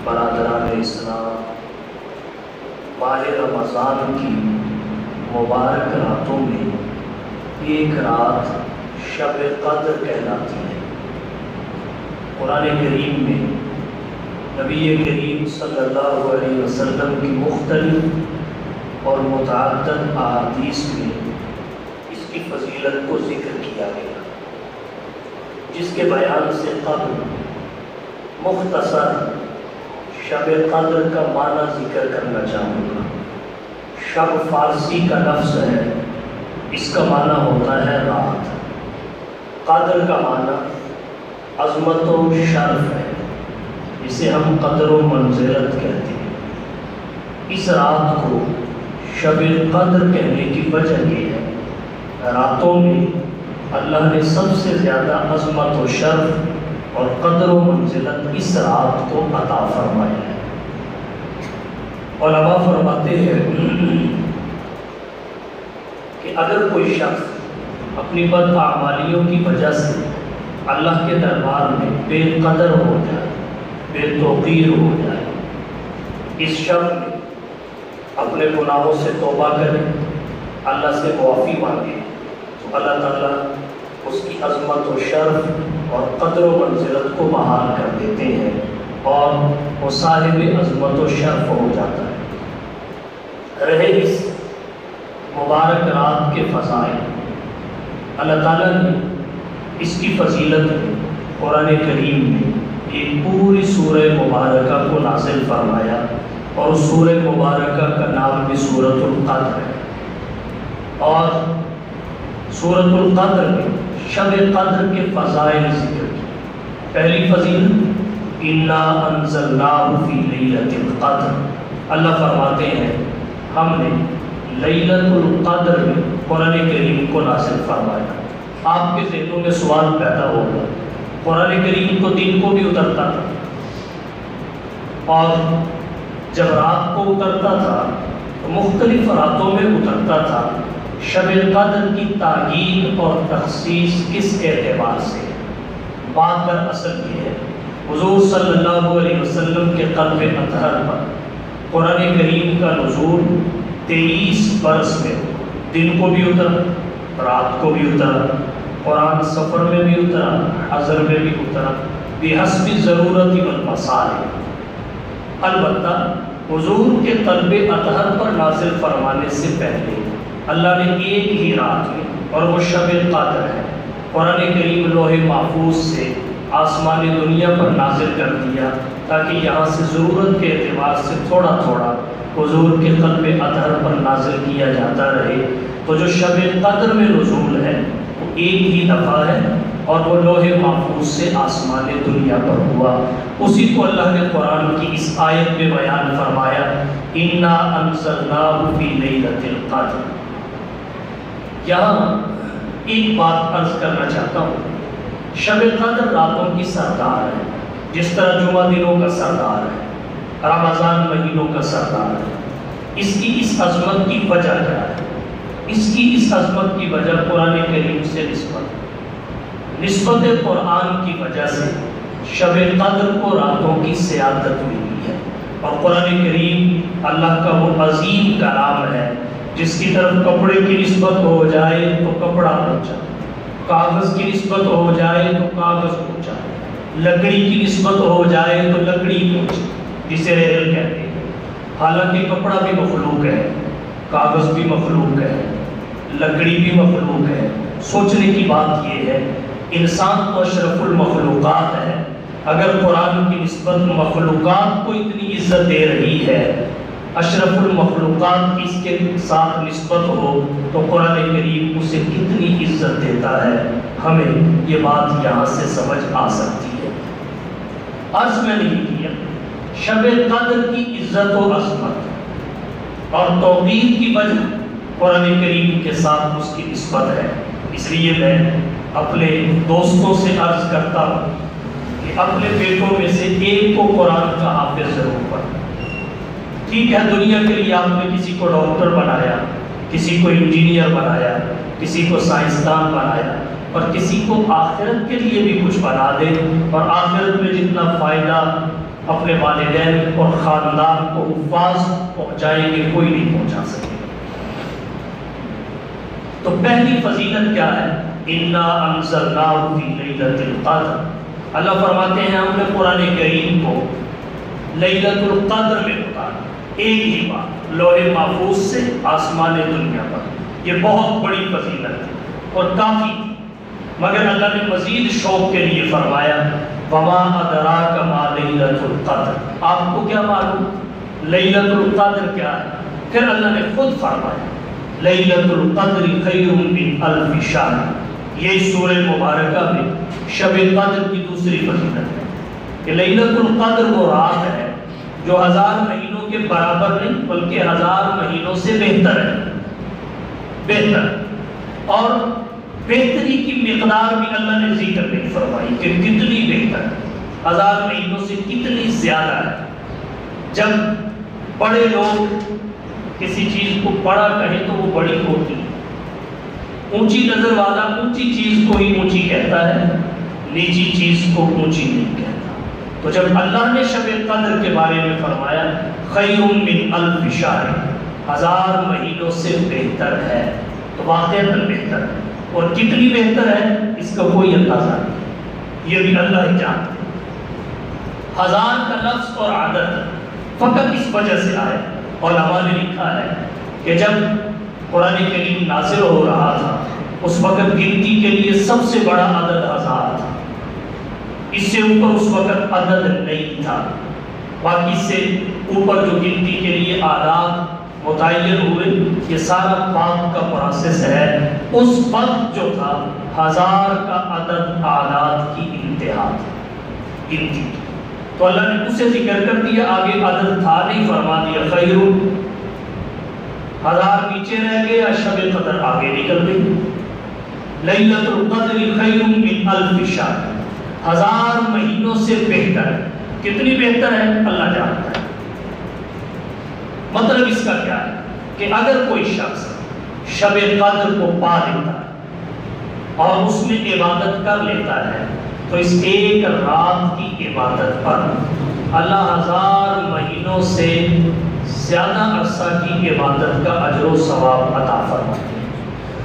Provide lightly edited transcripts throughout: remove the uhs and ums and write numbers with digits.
برادران اسلام، ماہ رمضان کی مبارک راتوں میں ایک رات شب قدر کہلاتی ہے۔ قرآن کریم میں نبی کریم صلی اللہ علیہ وسلم کی مختلف اور متعدد احادیث میں اس کی فضیلت کو ذکر کیا گیا، جس کے بیان سے قبل مختصر شب قدر کا معنی ذکر کرنا چاہوں گا۔ شب فارسی کا لفظ ہے، اس کا معنی ہوتا ہے رات۔ قدر کا معنی عظمت و شرف ہے، جسے ہم قدر و منزلت کہتے ہیں۔ اس رات کو شب قدر کہنے کی وجہ یہ ہے، راتوں میں اللہ نے سب سے زیادہ عظمت و شرف اور قدر و منزلت اس رات کو عطا فرمایا ہے۔ علماء فرماتے ہیں کہ اگر کوئی شخص اپنی بد اعمالیوں کی وجہ سے اللہ کے دربار میں بے قدر ہو جائے، بے توقیر ہو جائے، اس شب میں اپنے گناہوں سے توبہ کرے، اللہ سے معافی مانگے، تو اللہ تعالیٰ اس کی عظمت و شرف اور قدر و منزلت کو بحال کر دیتے ہیں اور وہ صاحب عظمت و شرف ہو جاتا ہے۔ رہے اس مبارک رات کے فضائل، اللہ تعالیٰ نے اس کی فضیلت میں قرآن کریم میں ایک پوری سورہ مبارکہ کو نازل فرمایا، اور سورہ مبارکہ کا نام بھی سورۃ القدر ہے۔ اور سورۃ القدر میں شب قدر کے فضائل ذکر کی۔ پہلی فضیلت انا انزلناہ فی لیلۃ القدر، اللہ فرماتے ہیں ہم نے لیلۃ القدر میں قرآن کریم کو نازل فرمایا۔ آپ کے ذہنوں میں سوال پیدا ہوگا، قرآن کریم تو دن کو بھی اترتا تھا، اور جب رات کو اترتا تھا تو مختلف راتوں میں اترتا تھا، شب قدر کی تاکید اور تخصیص کس اعتبار سے؟ بات در اصل یہ ہے، حضور صلی اللہ علیہ وسلم کے قلب اطہر پر قرآن کریم کا نزول 23 برس میں دن کو بھی اترا، رات کو بھی اترا، قرآن سفر میں بھی اترا، حضر میں بھی اترا، بحسب ضرورت والمصالح۔ البتہ حضور کے قلب اطہر پر نازل فرمانے سے پہلے اللہ نے ایک ہی رات میں، اور وہ شب قدر ہے، قرآن کریم لوح محفوظ سے آسمان دنیا پر نازل کر دیا، تاکہ یہاں سے ضرورت کے اعتبار سے تھوڑا تھوڑا حضور کے قلب اطہر پر نازل کیا جاتا رہے۔ تو جو شب قدر میں نزول ہے وہ ایک ہی دفعہ ہے، اور وہ لوح محفوظ سے آسمان دنیا پر ہوا۔ اسی کو اللہ نے قرآن کی اس آیت میں بیان فرمایا، انا انزلناہ فی لیلۃ القدر۔ یہاں ایک بات عرض کرنا چاہتا ہوں، شب قدر راتوں کی سردار ہے، جس طرح جمعہ دنوں کا سردار ہے، رمضان مہینوں کا سردار ہے۔ اس کی اس عظمت کی وجہ کیا ہے؟ اس کی اس عظمت کی وجہ قرآن کریم سے نسبت قرآن کی وجہ سے شب قدر کو راتوں کی سیادت ملی ہے۔ اور قرآن کریم اللہ کا وہ عظیم کلام ہے، جس کی طرف کپڑے کی نسبت ہو جائے تو کپڑا پہنچا، کاغذ کی نسبت ہو جائے تو کاغذ پہنچا، لکڑی کی نسبت ہو جائے تو لکڑی پہنچی، جسے ریل کہتے ہیں۔ حالانکہ کپڑا بھی مخلوق ہے، کاغذ بھی مخلوق ہے، لکڑی بھی مخلوق ہے۔ سوچنے کی بات یہ ہے، انسان تو اشرف المخلوقات ہے، اگر قرآن کی نسبت مخلوقات کو اتنی عزت دے رہی ہے، اشرف المخلوقات اس کے ساتھ نسبت ہو، تو قرآن کریم اسے کتنی عزت دیتا ہے، ہمیں یہ بات یہاں سے سمجھ آ سکتی ہے۔ عرض میں نہیں کیا، شب قدر کی عزت و عظمت اور توقیر کی وجہ قرآن کریم کے ساتھ اس کی نسبت ہے۔ اس لیے میں اپنے دوستوں سے عرض کرتا ہوں کہ اپنے بیٹوں میں سے ایک کو قرآن کا حافظ ضرور پڑھیں۔ ٹھیک ہے، دنیا کے لیے آپ نے کسی کو ڈاکٹر بنایا، کسی کو انجینئر بنایا، کسی کو سائنسدان بنایا، اور کسی کو آخرت کے لیے بھی کچھ بنا دے، اور آخرت میں جتنا فائدہ اپنے والدین اور خاندان کو حفاظ پہنچائیں گے کوئی نہیں پہنچا سکے۔ تو پہلی فضیلت کیا ہے؟ اِنَّا أَنزَلْنَاهُ فِي لَيْلَةِ الْقَدْرِ، اللہ فرماتے ہیں ہم نے قرآن کریم کو لیلۃ القدر میں اتارا، ایک ہی بار لوح محفوظ سے آسمان دنیا پر۔ یہ بہت بڑی فضیلت ہے اور کافی، مگر اللہ نے مزید شوق کے لیے فرمایا وَمَا أَدْرَاكَ مَا لَيْلَةُ الْقَدْرِ، آپ کو کیا معلوم لیلۃ القدر کیا ہے؟ پھر اللہ نے خود فرمایا لیلۃ القدر خیر من الف شہر۔ یہ سورہ مبارکہ میں شب قدر کی دوسری فضیلت ہے کہ لیلۃ القدر وہ رات ہے جو 1000 مہینوں کے برابر نہیں بلکہ 1000 مہینوں سے بہتر ہے، بہتر، اور بہتری کی مقدار بھی اللہ نے ذکر نہیں فرمائی کہ کتنی بہتر ہے، 1000 مہینوں سے کتنی زیادہ ہے۔ جب بڑے لوگ کسی چیز کو بڑا کہیں تو وہ بڑی ہوتی ہے، اونچی نظر والا اونچی چیز کو ہی اونچی کہتا ہے، نیچی چیز کو اونچی نہیں کہتا۔ تو جب اللہ نے شب قدر کے بارے میں فرمایا خیر من الف شہر، 1000 مہینوں سے بہتر ہے، تو واقعتاً بہتر ہے، اور کتنی بہتر ہے اس کا کوئی اندازہ نہیں، یہ بھی اللہ ہی جانتے ہیں۔ 1000 کا لفظ اور عدد فقط اس وجہ سے آئے، علماء نے لکھا ہے کہ جب قرآن کریم نازل ہو رہا تھا اس وقت گنتی کے لیے سب سے بڑا عدد 1000 تھا، اس سے اوپر اس وقت عدد نہیں تھا، باقی سے اوپر جو گنتی کے لیے آلات متعین ہوئے یہ سارا پاک کا پروسیس ہے۔ اس وقت جو تھا 1000 کا عدد آلات کی انتہا تھی، گنتی، تو اللہ نے اسے ذکر کر دیا، آگے عدد تھا نہیں، فرما دیا خیر، 1000 نیچے رہ گئے، شب قدر آگے نکل گئی۔ لیلۃ القدر خیر من الف شہر، 1000 مہینوں سے بہتر، کتنی بہتر ہے اللہ جانتا ہے۔ مطلب اس کا کیا ہے کہ اگر کوئی شخص شب قدر کو پا لیتا ہے اور اس میں عبادت کر لیتا ہے تو اس ایک رات کی عبادت پر اللہ 1000 مہینوں سے زیادہ عرصہ کی عبادت کا اجر و ثواب عطا فرماتے ہیں۔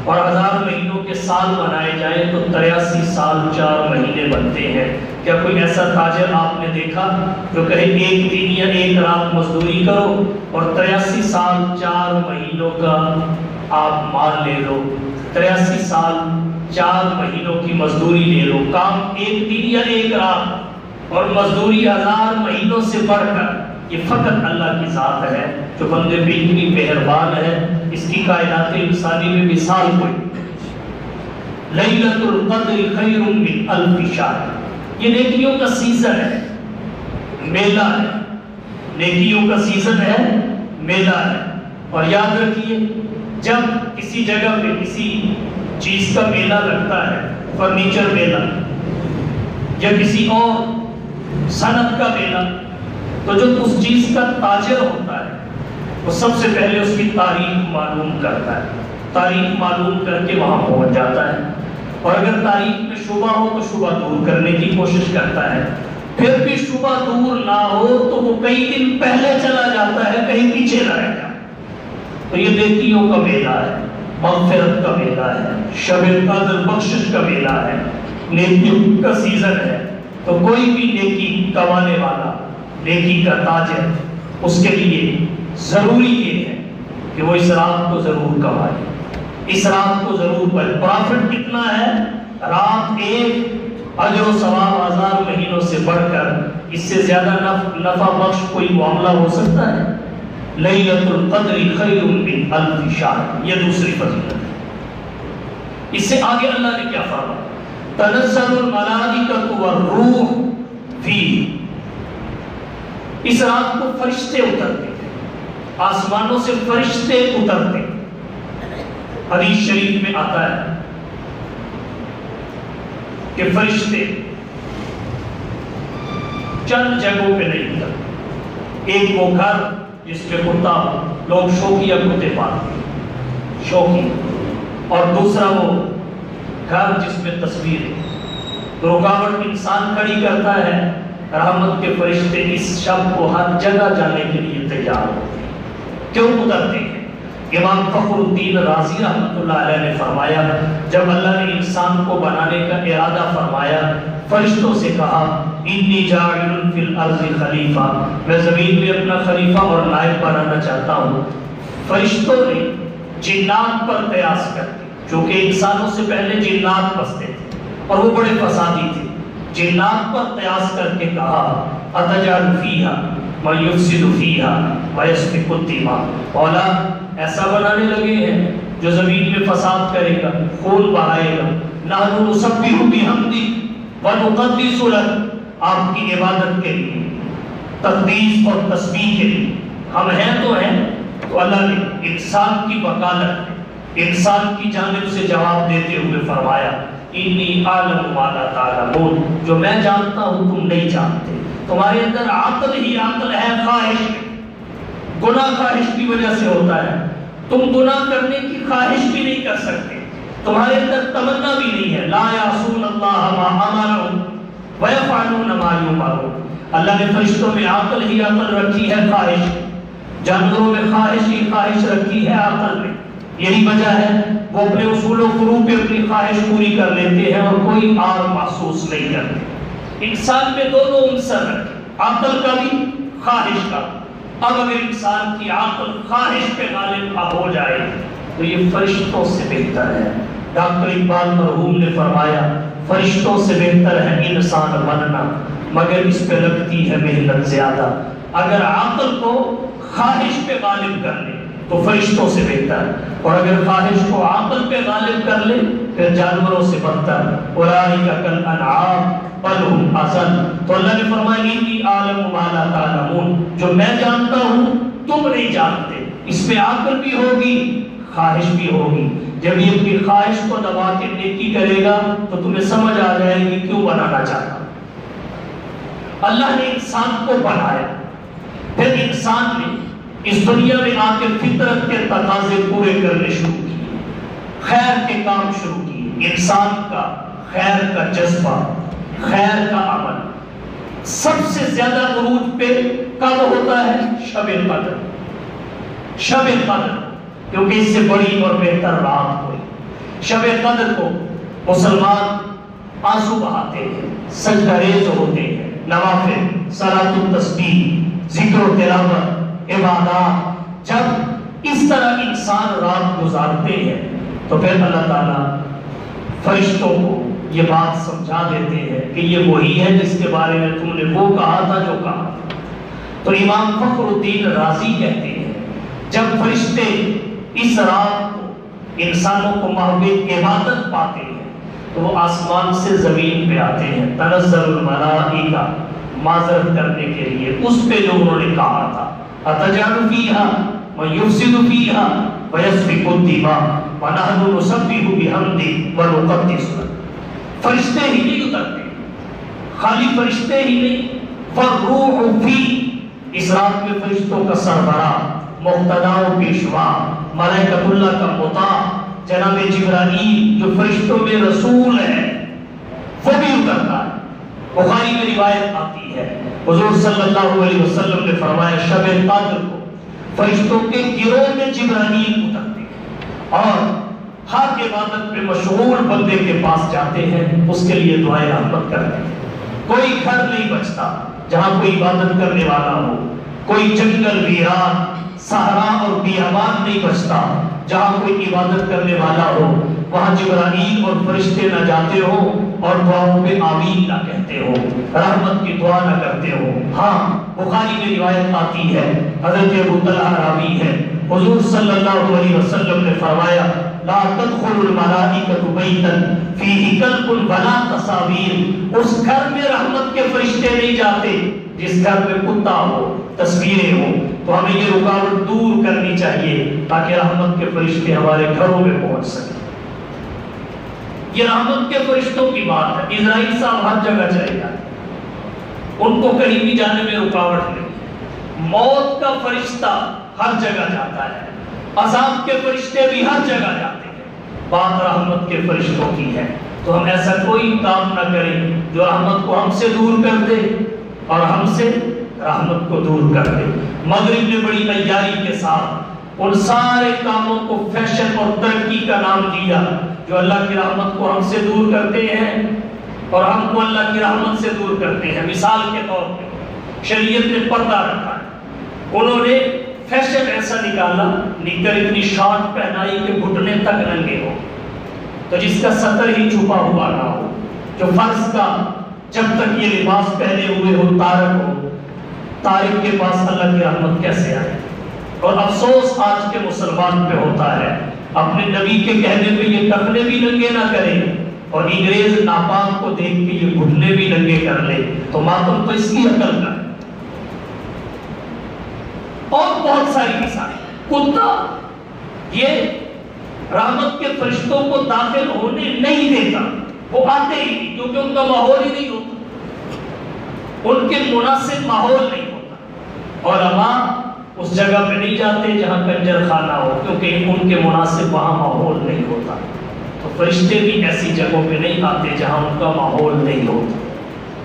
اور 1000 مہینوں کے سال بنائے جائیں تو 83 سال 4 مہینے بنتے ہیں۔ کیا کوئی ایسا تاجر آپ نے دیکھا جو کہے ایک دن یا ایک رات مزدوری کرو اور 83 سال 4 مہینوں کا آپ مال لے لو، 83 سال 4 مہینوں کی مزدوری لے لو، کام ایک دن یا ایک رات اور مزدوری 1000 مہینوں سے بڑھ کر، یہ فقط اللہ کی ذات ہے جو بندے پہ اتنی مہربان ہے، اس کی کائنات انسانی میں مثال کوئی۔ لیلۃ القدر خیر من الف شہر، یہ نیکیوں کا سیزن ہے، میلہ ہے، نیکیوں کا سیزن ہے، میلہ ہے۔ اور یاد رکھیے جب کسی جگہ پہ کسی چیز کا میلہ لگتا ہے، فرنیچر میلہ یا کسی اور صنعت کا میلہ، تو جو اس چیز کا تاجر ہوتا ہے وہ سب سے پہلے اس کی تاریخ معلوم کرتا ہے، تاریخ معلوم کر کے وہاں پہنچ جاتا ہے، اور اگر تاریخ میں شبہ ہو تو شبہ دور کرنے کی کوشش کرتا ہے، پھر بھی شبہ دور نہ ہو تو وہ کئی دن پہلے چلا جاتا ہے، کہیں پیچھے نہ رہ جائے۔ تو یہ نیکیوں کا میلہ ہے، مغفرت کا میلہ ہے، شب قدر بخشش کا میلہ ہے، نیکیوں کا سیزن ہے۔ تو کوئی بھی نیکی کمانے والا، نیکی کا تاجر، اس کے لیے ضروری یہ ہے کہ وہ اس رات کو ضرور کمائے، اس رات کو ضرور پڑھے۔ پرافٹ کتنا ہے؟ رات ایک، اجر و ثواب 1000 مہینوں سے بڑھ کر، اس سے زیادہ نفع بخش کوئی معاملہ ہو سکتا ہے؟ لیلۃ القدر خیر من الف شہر، یہ دوسری فضیلت ہے۔ اس سے آگے اللہ نے کیا فرمایا؟ تنزل الملائکۃ والروح فیہ، اس رات کو فرشتے اترتے ہیں، آسمانوں سے فرشتے اترتے ہیں۔ حدیث شریف میں آتا ہے کہ فرشتے چند جگہوں پہ نہیں اترتے، ایک وہ گھر جس پہ کتا ہو، لوگ شوقیہ کتے پالتے ہیں، شوقی، اور دوسرا وہ گھر جس میں تصویر ہے، رکاوٹ انسان کھڑی کرتا ہے، رحمت کے فرشتے اس شب کو ہر جگہ جانے کے لیے تیار ہوتے ہیں۔ کیوں اترتے ہیں؟ امام فخر الدین رازی رحمۃ اللہ علیہ نے فرمایا، جب اللہ نے انسان کو بنانے کا ارادہ فرمایا، فرشتوں سے کہا انی جاعل فی الارض خلیفہ، میں زمین میں اپنا خلیفہ اور نائب بنانا چاہتا ہوں۔ فرشتوں نے جنات پر قیاس کر کے، چونکہ انسانوں سے پہلے جنات بستے تھے اور وہ بڑے فسادی تھے، جنات پر قیاس کر کے کہا اتجعل فیہا من یفسد فیہا ویسفک الدماء، مولا ایسا بنانے لگے ہیں جو زمین میں فساد کرے گا، خون بہائے گا۔ نحن نسبح بحمدک ونقدس لک، آپ کی عبادت کے لیے، تقدیس اور تسبیح کے لیے ہم ہیں تو ہیں۔ تو اللہ نے انسان کی وکالت، انسان کی جانب سے جواب دیتے ہوئے فرمایا انی اعلم ما لا تعلمون، جو میں جانتا ہوں تم نہیں جانتے۔ تمہارے اندر عقل ہی عقل ہے، خواہش، گناہ خواہش کی وجہ سے ہوتا ہے، تم گناہ کرنے کی خواہش بھی نہیں کر سکتے، تمہارے اندر تمنا بھی نہیں ہے۔ لا یعصون اللہ ما امرهم ویفعلون ما یؤمرون، اللہ نے فرشتوں میں عقل ہی عقل رکھی ہے، خواہش، جانوروں میں خواہش ہی خواہش رکھی ہے عقل میں۔ یہی وجہ ہے وہ اپنے اصول و فروع پہ اپنی خواہش پوری کر لیتے ہیں اور کوئی اور محسوس نہیں کرتے۔ انسان میں دونوں عنصر رکھے، عقل کا بھی، خواہش کا۔ اب اگر انسان کی عقل خواہش پہ غالب ہو جائے تو یہ فرشتوں سے بہتر ہے۔ ڈاکٹر اقبال مرحوم نے فرمایا فرشتوں سے بہتر ہے انسان بننا، مگر اس پہ لگتی ہے محنت زیادہ۔ اگر عقل کو خواہش پہ غالب کر لے تو فرشتوں سے بہتر، اور اگر خواہش کو عقل پہ غالب کر لے پھر جانوروں سے بدتر۔ اولئک کالانعام بل هم اضل، تو اللہ نے فرمایا انی اعلم ما لا تعلمون، جو میں جانتا ہوں تم نہیں جانتے۔ اس میں عقل بھی ہوگی، خواہش بھی ہوگی۔ جب یہ اپنی خواہش کو دبا کے نیکی کرے گا تو تمہیں سمجھ آ جائے گی کیوں بنانا چاہتا۔ اللہ نے انسان کو بنایا، پھر انسان نے اس دنیا میں آ کے فطرت کے تقاضے پورے کرنے شروع کیے، خیر کے کام شروع کیے۔ انسان کا خیر کا جذبہ، خیر کا عمل سب سے زیادہ عروج پہ کب ہوتا ہے؟ شب قدر، شب قدر، کیونکہ اس سے بڑی اور بہتر رات ہوئی۔ شب قدر کو مسلمان آنسو بہاتے ہیں، سجدہ ریز ہوتے ہیں، نوافل، صلاۃ التسبیح، ذکر و تلاوت، عبادات۔ جب اس طرح انسان رات گزارتے ہیں تو پھر اللہ تعالیٰ فرشتوں کو یہ بات سمجھا دیتے ہیں کہ یہ وہی ہے جس کے بارے میں تم نے وہ کہا تھا جو کہا تھا۔ تو امام فخر الدین رازی کہتے ہیں جب فرشتے اس رات کو انسانوں کو محبوب عبادت پاتے ہیں تو وہ آسمان سے زمین پہ آتے ہیں، تنزل الملائکہ، معذرت کرنے کے لیے اس پہ جو انہوں نے کہا تھا اتجعل فیہا من یفسد فیہا ویسفک الدماء ونحن نسبح بحمدک ونقدس لک۔ فرشتے ہی نہیں اترتے، خالی فرشتے ہی نہیں، والروح فی، اس رات میں فرشتوں کا سربراہ، مقتداء و پیشوا، ملائکۃ اللہ کا مطاع جناب جبرائیل جو فرشتوں میں رسول ہے وہ بھی اترتا ہے۔ بخاری میں روایت آتی ہے حضور صلی اللہ علیہ وسلم نے فرمایا شب قدر کو فرشتوں کے گروہ میں جبرائیل اترتے ہیں اور ہر عبادت میں مشغول بندے کے پاس جاتے ہیں، اس کے لیے دعائیں رحمت کرتے ہیں۔ کوئی گھر نہیں بچتا جہاں کوئی عبادت کرنے والا ہو، کوئی جنگل ویران صحرا اور بیابان نہیں بچتا جہاں کوئی عبادت کرنے والا ہو، وہاں جبرائیل اور فرشتے نہ جاتے ہو اور دعاؤں میں آمین نہ کہتے ہو، رحمت کی دعا نہ کرتے ہو۔ ہاں بخاری میں روایت آتی ہے، حضرت ابو طلحہ راوی ہے، حضور صلی اللہ علیہ وسلم نے فرمایا لا تدخل الملائکۃ بیتا فیہ کلب ولا تصاویر، اس گھر میں رحمت کے فرشتے نہیں جاتے جس گھر میں کتا ہو، تصویریں ہو۔ تو ہمیں یہ رکاوٹ دور کرنی چاہیے تاکہ رحمت کے فرشتے ہمارے گھروں میں پہنچ سکیں۔ یہ رحمت کے فرشتوں کی بات ہے۔ اسرائیل صاحب ہر جگہ چلے جاتے ہیں، ان کو کہیں بھی جانے میں رکاوٹ نہیں۔ موت کا فرشتہ ہر جگہ جاتا ہے، عذاب کے فرشتے بھی ہر جگہ جاتے ہیں، بات رحمت کے فرشتوں کی ہے، تو ہم ایسا کوئی کام نہ کریں جو رحمت کو ہم سے دور کر دے اور ہم سے رحمت کو دور کر دے۔ مغرب نے بڑی عیاری کے ساتھ ان سارے کاموں کو فیشن اور ترقی کا نام دیا جو اللہ کی رحمت کو ہم سے دور کرتے ہیں اور ہم کو اللہ کی رحمت سے دور کرتے ہیں۔ مثال کے طور پہ شریعت نے پردہ رکھا ہے، انہوں نے فیشن ایسا نکالا، نکر اتنی شارٹ پہنائی کہ گھٹنے تک ننگے ہو، تو جس کا سطر ہی چھپا ہوا نہ ہو، جو فرض کا جب تک یہ لباس پہنے ہوئے ہو تارک ہو، تارک کے پاس اللہ کی رحمت کیسے آئے؟ اور افسوس آج کے مسلمان پہ ہوتا ہے، اپنے نبی کے کہنے پہ یہ ٹخنے بھی ننگے نہ کریں اور انگریز ناپاک کو دیکھ کے یہ گھٹنے بھی ننگے کر لے، تو ماتم تو اس کی عقل کا ہے۔ اور بہت ساری مثالیں، کتا یہ رحمت کے فرشتوں کو داخل ہونے نہیں دیتا، وہ آتے ہی نہیں کیونکہ ان کا ماحول ہی نہیں ہوتا، ان کے مناسب ماحول نہیں ہوتا۔ علماء اس جگہ پہ نہیں جاتے جہاں کنجر خانہ ہو کیونکہ ان کے مناسب وہاں ماحول نہیں ہوتا، تو فرشتے بھی ایسی جگہوں پہ نہیں آتے جہاں ان کا ماحول نہیں ہوتا۔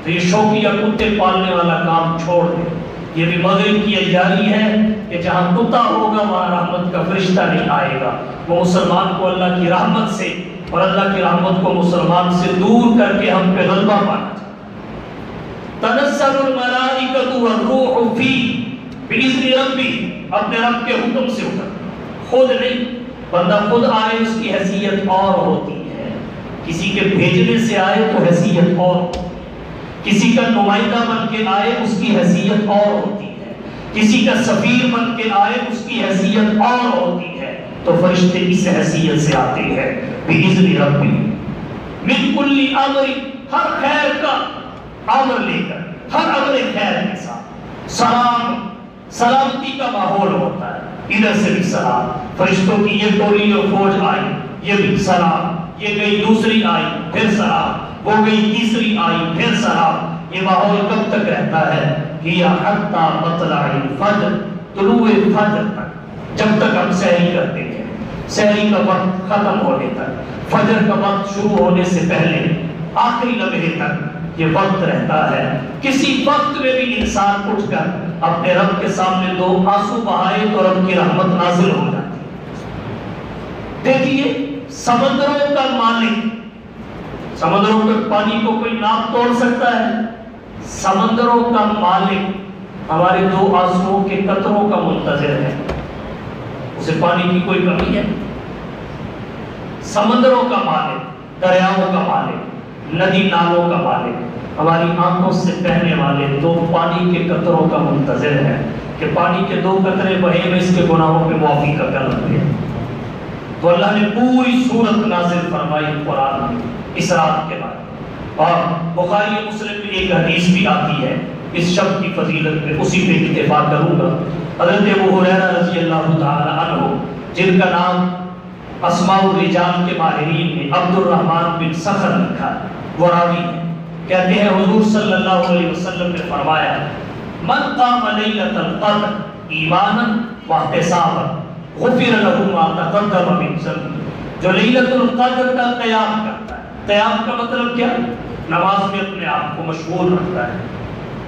تو یہ شوقیہ کتے پالنے والا کام چھوڑ دیں، یہ بھی مغرب کی عیاری ہے کہ جہاں کتا ہوگا وہاں رحمت کا فرشتہ نہیں آئے گا۔ وہ مسلمان کو اللہ کی رحمت سے اور اللہ کی رحمت کو مسلمان سے دور کر کے ہم پہ غلبہ پانا چاہتا ہے۔ تنزل الملائکۃ والروح فیہ بِإِذْنِ رَبِّهِ، اپنے رب کے حکم سے اتر، خود نہیں، بندہ خود آئے اس کی حیثیت اور ہوتی ہے، کسی کے بھیجنے سے آئے تو حیثیت اور ہوتی ہے، کسی کا نمائندہ بن کے آئے اس کی حیثیت اور ہوتی ہے، کسی کا سفیر بن کے آئے اس کی حیثیت اور ہوتی ہے، تو فرشتے اس حیثیت سے آتے ہیں بِإِذْنِ رَبِّهِ مِنْ كُلِّ أَمْرٍ، ہر خیر کا امر لے کر، ہر امر خیر کے ساتھ، سلامتی کا ماحول ہوتا ہے، ادھر سے بھی سلام، فرشتوں کی یہ ٹولی اور فوج آئی، یہ بھی سلام، یہ گئی دوسری آئی پھر سلام، وہ گئی تیسری آئی پھر سلام۔ یہ ماحول کب تک رہتا ہے؟ ہِیَ حَتَّى مَطْلَعِ الْفَجْرِ، طلوع فجر تک، جب تک ہم سحری کرتے ہیں، سحری کا وقت ختم ہونے تک، فجر کا وقت شروع ہونے سے پہلے آخری لمحے تک یہ وقت رہتا ہے۔ کسی وقت میں بھی انسان اٹھ کر اپنے رب کے سامنے دو آنسو بہائے تو رب کی رحمت نازل ہو جاتی ہے۔ دیکھیے سمندروں کا مالک، سمندروں کے پانی کو کوئی ناپ توڑ سکتا ہے؟ سمندروں کا مالک ہمارے دو آنسوؤں کے قطروں کا منتظر ہے، اسے پانی کی کوئی کمی ہے؟ سمندروں کا مالک، دریاؤں کا مالک، ندی نالوں کا مالک، ہماری آنکھوں سے بہنے والے دو پانی کے قطروں کا منتظر ہے کہ پانی کے دو قطرے بہے میں اس کے گناہوں پہ معافی کا کرم دے۔ تو اللہ نے پوری سورت نازل فرمائی قرآن میں اس رات کے بعد، اور بخاری مسلم میں ایک حدیث بھی آتی ہے اس شب کی فضیلت میں، اسی پہ اتفاق کروں گا۔ حضرت ابو ہریرہ رضی اللہ تعالی عنہ، جن کا نام اسماء الرجال کے ماہرین میں عبد الرحمن بن صخر لکھا ہے، وہ راوی ہے، کہتے ہیں حضور صلی اللہ علیہ وسلم نے فرمایا من قام لیلۃ القدر ایمانا واحتسابا غفر له ما تقدم من ذنبه، جو لیلۃ القدر کا قیام کرتا ہے، قیام کا مطلب کیا؟ نماز میں اپنے آپ کو مشغول رکھتا ہے،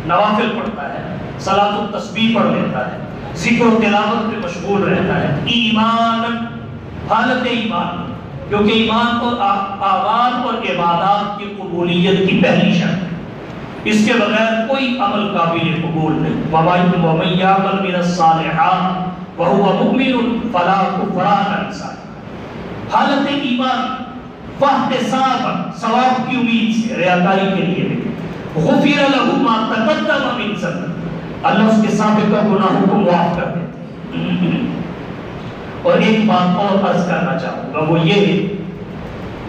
نوافل پڑھتا ہے، صلاۃ التسبیح پڑھ لیتا ہے، ذکر و تلاوت میں مشغول رہتا ہے، ایمانا، حالت ایمان، کیونکہ ایمان اور اعمال اور عبادات کی قبولیت کی پہلی شرط ہے، اس کے بغیر کوئی عمل قابل قبول نہیں۔ وَمَن يَعْمَلْ مِنَ الصَّالِحَاتِ وَهُوَ مُؤْمِنٌ فَلَا كُفْرَانَ لِسَانِهِ، حالت ایمان واحتسابا، ثواب کی امید سے، ریاکاری کے لیے نہیں، غفر له ما تقدم من ذنبه، اللہ اس کے سابقہ گناہوں کو معاف کر دیتے ہیں۔ اور ایک بات اور عرض کرنا چاہوں گا، وہ یہ ہے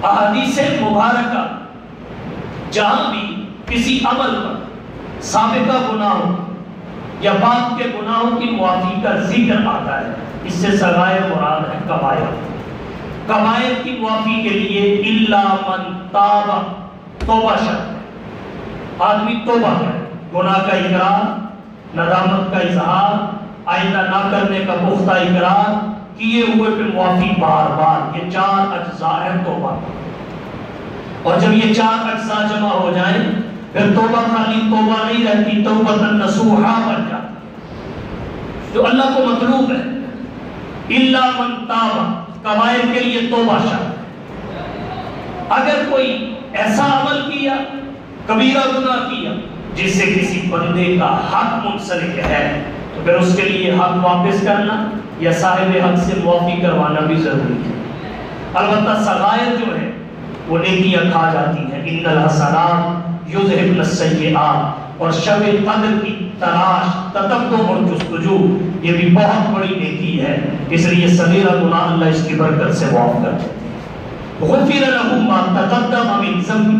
احادیث مبارکہ جہاں بھی کسی عمل پر سابقہ گناہوں یا بعد کے گناہوں کی معافی کا ذکر آتا ہے، اس سے سغائر مراد ہے کبائر۔ کبائر کی معافی کے لیے الا من تاب، توبہ شرط ہے، آدمی توبہ کرے، گناہ کا اقرار، ندامت کا اظہار، آئندہ نہ کرنے کا پختہ اقرار، کیے ہوئے پہ معافی بار بار، یہ 4 اجزاء ہیں توبہ۔ اور جب یہ 4 اجزاء جمع ہو جائیں پھر توبہ خالی توبہ نہیں رہتی، توبۃ نصوحا بن جاتی جو اللہ کو مطلوب ہے۔ الا من تاب، کبائر کے لیے توبہ شرط۔ اگر کوئی ایسا عمل کیا، کبیرہ گناہ کیا جس سے کسی بندے کا حق منسلک ہے، تو پھر اس کے لیے حق واپس کرنا یا صاحب حق سے معافی کروانا بھی ضروری ہے۔ البتہ صغائر جو ہے وہ نیکیاں کھا جاتی ہیں، ان الحسنات یذہبن السیئات، اور شب قدر کی تلاش، تتبع اور جستجو یہ بھی بہت بڑی نیکی ہے، اس لیے صغیرہ گناہ اللہ اس کی برکت سے معاف کرتے ہیں۔ غفر لہ ما تقدم من ذنبہ،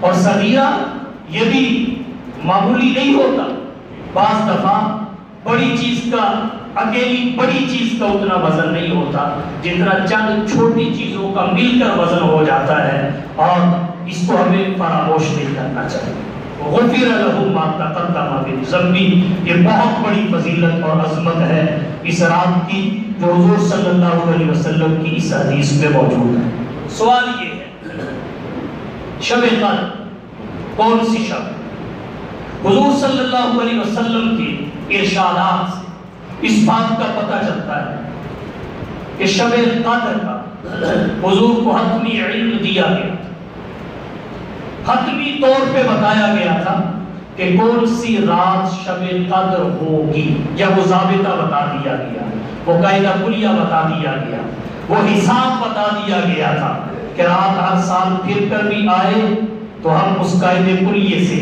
اور صغیرہ یہ بھی معمولی نہیں ہوتا، بعض دفعہ بڑی چیز کا، اکیلی بڑی چیز کا اتنا وزن نہیں ہوتا جتنا چند چھوٹی چیزوں کا مل کر وزن ہو جاتا ہے، اور اس کو ہمیں فراموش نہیں کرنا چاہیے۔ غفر لہ ما تقدم من ذنبہ، یہ بہت بڑی فضیلت اور عظمت ہے اس رات کی جو حضور صلی اللہ علیہ وسلم کی اس حدیث میں موجود ہے۔ سوال یہ ہے شب قدر کون سی شب؟ حضور صلی اللہ علیہ وسلم کے ارشادات سے اس بات کا پتہ چلتا ہے کہ شب قدر کا حضور کو حتمی علم دیا گیا، حتمی طور پہ بتایا گیا تھا کہ کون سی رات شب قدر ہوگی، یا وہ ضابطہ بتا دیا گیا، وہ قاعدہ کلیہ بتا دیا گیا، وہ حساب بتا دیا گیا تھا کہ رات ہر سال پھر کر بھی آئے تو ہم اس قاعدے کلیے سے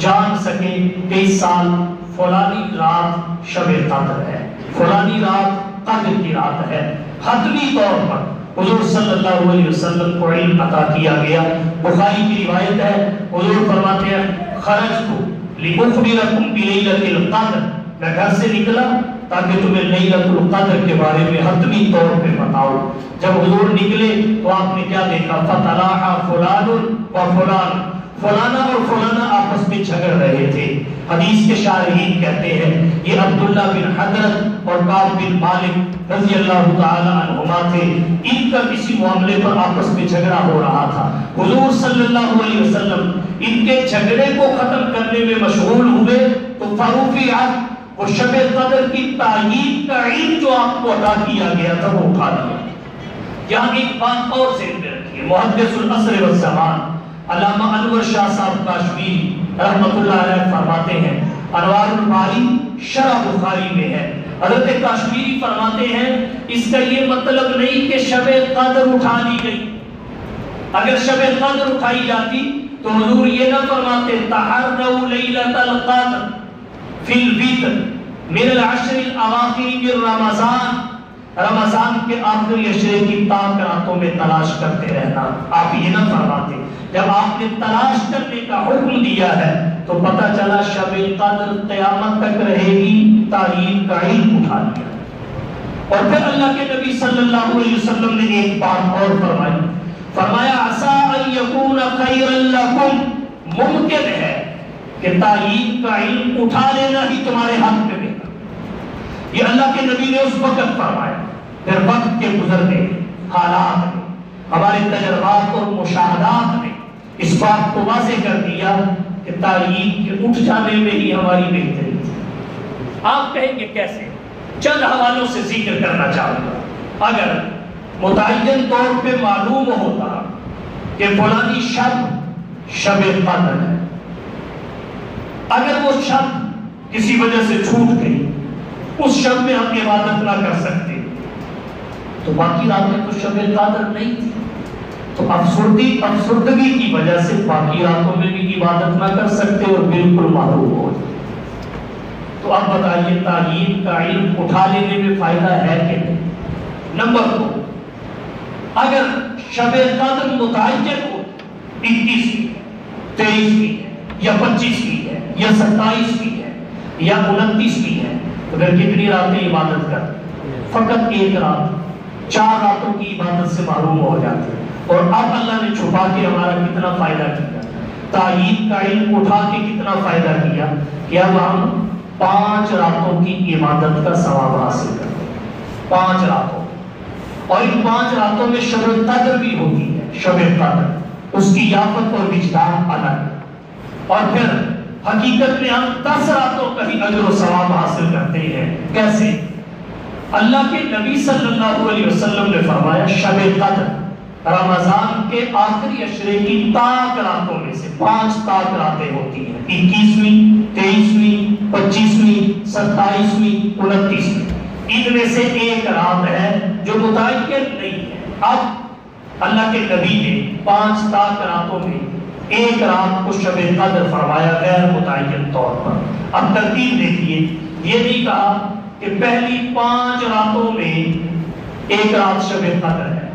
جان سکیں کہ اس سال فلانی رات شب قدر ہے، فلانی رات قدر کی رات ہے۔ حتمی طور پر حضور صلی اللہ علیہ وسلم کو علم عطا کیا گیا۔ بخاری کی روایت ہے، حضور فرماتے ہیں خرجت لأخبرکم بلیلۃ القدر، میں گھر سے نکلا تاکہ تمہیں لیلۃ القدر کے بارے میں حتمی طور پہ بتاؤں۔ جب حضور نکلے تو آپ نے کیا دیکھا؟ فتلاحا فلان و فلان، فلانا اور فلانا آپس میں جھگڑ رہے تھے۔ حدیث کے شارحین کہتے ہیں یہ عبداللہ بن حضرت اور کعب بن مالک رضی اللہ تعالی عنہما تھے، ان کا کسی معاملے پر آپس میں جھگڑا ہو رہا تھا۔ حضور صلی اللہ علیہ وسلم ان کے جھگڑے کو ختم کرنے میں مشغول ہوئے تو فرفعت، وہ شب قدر کی تعیین کا علم جو آپ کو عطا کیا گیا تھا وہ اٹھا دیا۔ یہاں ایک بات اور ذہن میں رکھیے، محدث العصر والزمان علامہ انور شاہ صاحب کاشمیری رحمۃ اللہ علیہ فرماتے ہیں، انوار الباری شرح بخاری میں ہے، حضرت کاشمیری فرماتے ہیں اس کا یہ مطلب نہیں کہ شب قدر اٹھا لی گئی، اگر شب قدر اٹھائی جاتی تو حضور یہ نہ فرماتے تحروا لیلۃ القدر فی الوتر من العشر الاواخر من رمضان، رمضان کے آخری عشرے کی پاک راتوں میں تلاش کرتے رہنا، آپ یہ نہ فرماتے۔ جب آپ نے تلاش کرنے کا حکم دیا ہے تو پتہ چلا شب قدر قیامت تک رہے گی، تعین کا علم اٹھا لیا۔ اور پھر اللہ کے نبی صلی اللہ علیہ وسلم نے ایک بات اور فرمائی، فرمایا عسیٰ ان یکون خیرا لکم، ممکن ہے کہ تعین کا علم اٹھا لینا ہی تمہارے حق میں بہتر۔ یہ اللہ کے نبی نے اس وقت فرمایا۔ پھر وقت کے گزرنے، حالات میں، ہمارے تجربات اور مشاہدات نے اس بات کو واضح کر دیا کہ تعین کے اٹھ جانے میں ہی ہماری بہتری تھی۔ آپ کہیں گے کیسے؟ چند حوالوں سے ذکر کرنا چاہوں گا۔ اگر متعین طور پہ معلوم ہوتا کہ فلانی شب قدر ہے، اگر وہ شب کسی وجہ سے چھوٹ گئی، اس شب میں ہم عبادت نہ کر سکتے تو باقی راتیں تو شب قدر نہیں تھی، تو افسردگی کی وجہ سے باقی راتوں میں بھی عبادت نہ کر سکتے اور بالکل محروم ہو جاتے۔ تو اب بتائیے تعین کا علم اٹھا لینے میں فائدہ ہے کہ نہیں؟ نمبر 2، اگر شب قدر متعین ہو 21 کی، 23 کی ہے یا 25 کی ہے یا 27 کی ہے یا 29 کی ہے تو پھر کتنی راتیں عبادت کر؟ فقط ایک رات، 4 راتوں کی عبادت سے محروم ہو جاتے ہیں۔ اور اب اللہ نے چھپا کے ہمارا کتنا فائدہ کیا، تعین کا علم اٹھا کے کتنا فائدہ کیا کہ اب ہم 5 راتوں کی عبادت کا ثواب حاصل کرتے ہیں۔ 5 راتوں اور ان 5 راتوں میں شب قدر بھی ہوتی ہے. شب قدر اس کی یافت اور وجدان الگ. اور پھر حقیقت میں ہم 10 راتوں کا ہی اجر و ثواب حاصل کرتے ہیں. کیسے؟ اللہ کے نبی صلی اللہ علیہ وسلم نے فرمایا شب قدر رمضان کے آخری عشرے کی تاک راتوں میں سے 5 تاک راتیں ہوتی ہیں. 21ویں، 23ویں، 25ویں، 27ویں، 29ویں. ان میں سے ایک رات ہے جو متعین نہیں ہے. اب اللہ کے نبی نے 5 تاک راتوں میں ایک رات کو شب قدر فرمایا غیر متعین طور پر. اب ترتیب دیکھیے، یہ نہیں کہا کہ پہلی 5 راتوں میں ایک رات شب قدر ہے،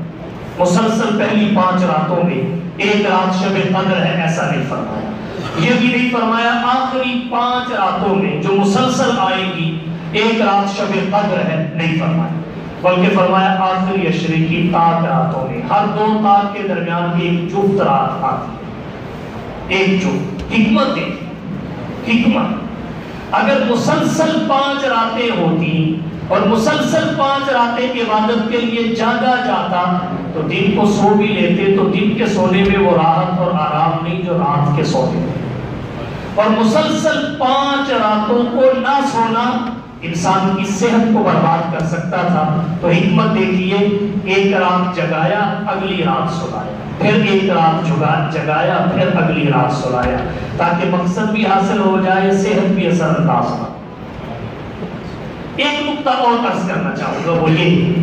مسلسل پہلی 5 راتوں میں ایک رات شب قدر ہے، ایسا نہیں فرمایا. یہ بھی نہیں فرمایا آخری 5 راتوں میں جو مسلسل آئے گی ایک رات شب قدر ہے، نہیں فرمایا. بلکہ فرمایا آخری عشرے کی تاک راتوں میں ہر 2 تاک کے درمیان ایک جفت رات آتی ہے. ایک جفت. حکمت دیکھیں، حکمت اگر مسلسل 5 راتیں ہوتی اور مسلسل 5 راتیں عبادت کے لیے جاگا جاتا تو دن کو سو بھی لیتے تو دن کے سونے میں وہ راحت اور آرام نہیں جو رات کے سونے میں. اور مسلسل 5 راتوں کو نہ سونا انسان کی صحت کو برباد کر سکتا تھا. تو حکمت دیکھیے، ایک رات جگایا اگلی رات سلایا، پھر ایک رات جگایا پھر اگلی رات سلایا، تاکہ مقصد بھی حاصل ہو جائے، صحت بھی اثر انداز ہو. ایک نقطہ اور عرض کرنا چاہوں گا، وہ یہ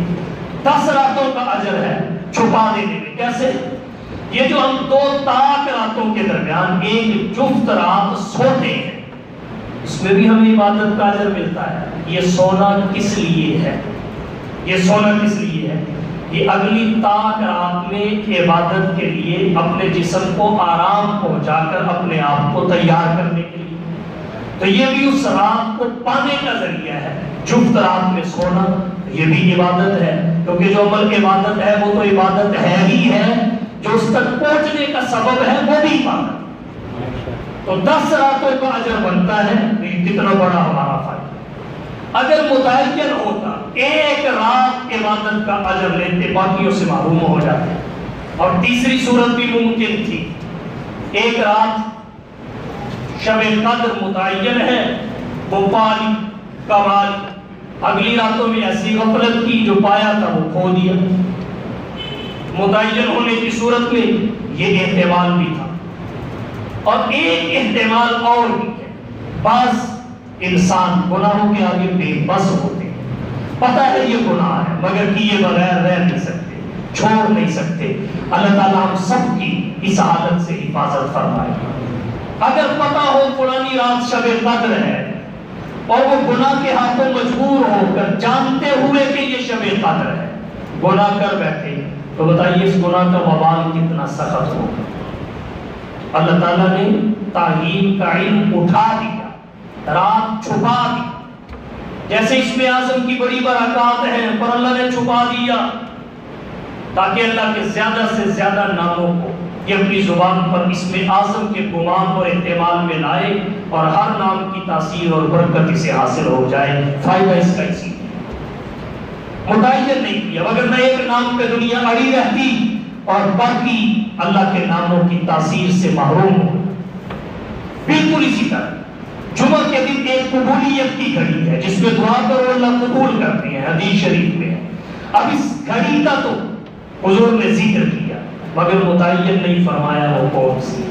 10 راتوں کا اجر ہے چھپا دینے میں. کیسے؟ یہ جو ہم 2 تاک راتوں کے درمیان ایک جفت رات سوتے ہیں اس میں بھی ہمیں عبادت کا اجر ملتا ہے. یہ سونا کس لیے ہے؟ یہ سونا کس لیے ہے؟ یہ اگلی تاک رات میں عبادت کے لیے اپنے جسم کو آرام پہنچا کر اپنے آپ کو تیار کرنے کے لیے. تو یہ بھی اس رات کو پانے کا ذریعہ ہے. جفت رات میں سونا یہ بھی عبادت ہے، کیونکہ جو عمل عبادت ہے وہ تو عبادت ہے ہی ہے، جو اس تک پہنچنے کا سبب ہے وہ بھی عبادت. تو 10 راتوں کا اجر بنتا ہے. کتنا بڑا ہمارا فائدہ. اگر متعین ہوتا ایک رات عبادت کا اجر لیتے باقیوں سے محروم ہو جاتے. اور تیسری صورت بھی ممکن تھی، ایک رات شب قدر متعین ہے وہ پالی کمال، اگلی راتوں میں ایسی غفلت کی جو پایا تھا وہ کھو دیا. متعین ہونے کی صورت میں یہ احتمال بھی تھا. اور ایک احتمال اور بھی ہے، بعض انسان گناہوں کے آگے بے بس ہوتے ہیں. پتہ ہے یہ گناہ ہے مگر کیے بغیر رہ نہیں سکتے، چھوڑ نہیں سکتے. اللہ تعالیٰ ہم سب کی اس حالت سے حفاظت فرمائے. اگر پتہ ہو فلانی رات شب قدر ہے اور وہ گناہ کے ہاتھوں مجبور ہو کر جانتے ہوئے کہ یہ شب قدر ہے گناہ کر بیٹھے تو بتائیے اس گناہ کا وبال کتنا سخت ہوگا. اللہ تعالیٰ نے تعین کا علم اٹھا دیا، رات چھپا دی. جیسے اسم اعظم کی بڑی برکات ہیں پر اللہ نے چھپا دیا تاکہ اللہ کے زیادہ سے زیادہ ناموں کو یہ اپنی زبان پر اسم اعظم کے گمان اور احتمال میں لائے اور ہر نام کی تاثیر اور برکت اسے حاصل ہو جائے. فائدہ اس کا اسی متعین نہیں کیا، وگرنہ ایک نام پہ دنیا اڑی رہتی اور باقی اللہ کے ناموں کی تاثیر سے محروم ہو. بالکل اسی طرح جمعہ کے دن ایک قبولیت کی گھڑی ہے جس میں دعا کرو اللہ قبول کرتے ہیں، حدیث شریف میں ہے. اب اس گھڑی کا تو حضور نے ذکر کیا مگر متعین نہیں فرمایا وہ کون سی.